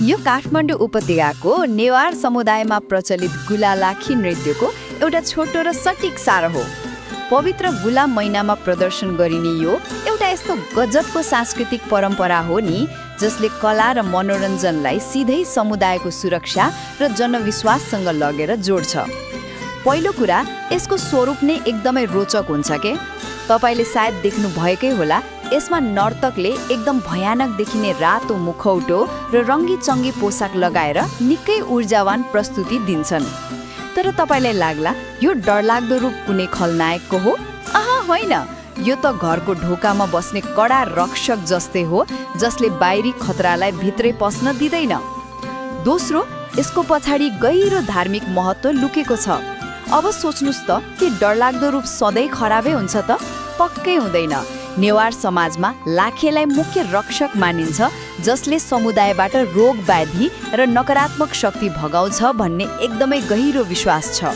यो काठमाडौँ उपत्यकाको नेवार समुदायमा प्रचलित गुलालाखी नृत्यको एउटा छोटो र सटीक सार हो। पवित्र गुला महिनामा प्रदर्शन गरिने यो एउटा यस्तो गजबको सांस्कृतिक परम्परा हो नि, जसले कला र मनोरञ्जनलाई सिधै समुदायको सुरक्षा र जनविश्वाससँग लगेर जोड्छ। पहिलो कुरा, यसको स्वरूप नै एकदमै रोचक हुन्छ के। तपाईले सायद देख्नु भएकै होला, यसमा नर्तकले एकदम भयानक देखिने रातो मुखौटो र रङ्गी-चङ्गी पोसाक लगाएर निकै ऊर्जावान प्रस्तुति दिन्छन्। तर तपाईलाई लाग्ला यो डरलाग्दो रूप कुनै खलनायकको हो? होइन, यो त घरको ढोकामा बस्ने कडा रक्षक जस्तै हो, जसले बाहिरी खतरालाई भित्रै पस्न दिँदैन। दोस्रो, यसको पछाडि गहिरो धार्मिक महत्त्व लुकेको छ। अब सोच्नुस् त कि डरलाग्दो रूप सधैँ खराबै हुन्छ त? पक्कै हुँदैन। नेवार समाजमा लाखेलाई मुख्य रक्षक मानिन्छ, जसले समुदायबाट रोग व्याधि र नकारात्मक शक्ति भगाउँछ भन्ने एकदमै गहिरो विश्वास छ।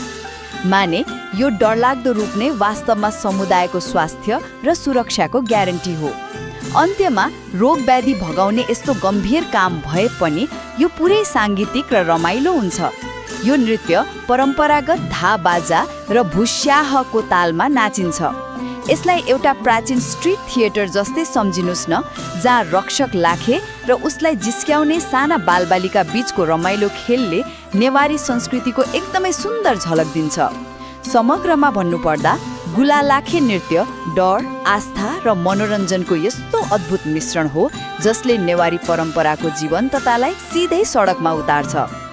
माने यो डरलाग्दो रूप नै वास्तवमा समुदायको स्वास्थ्य र सुरक्षाको ग्यारेन्टी हो। अन्त्यमा रोग व्याधि भगाउने यस्तो गम्भीर काम भए पनि यो पुरै साङ्गीतिक र रमाइलो हुन्छ। यो नृत्य परम्परागत धा बाजा र भुस्याहको तालमा नाचिन्छ। यसलाई एउटा प्राचीन स्ट्रिट थिएटर जस्तै सम्झिनुस् न, जहाँ रक्षक लाखे र उसलाई जिस्क्याउने साना बालबालिका बीचको रमाइलो खेलले नेवारी संस्कृतिको एकदमै सुन्दर झलक दिन्छ। समग्रमा भन्नुपर्दा गुलालाखे नृत्य डर, आस्था र मनोरञ्जनको यस्तो अद्भुत मिश्रण हो, जसले नेवारी परम्पराको जीवन्ततालाई सिधै सडकमा उतार्छ।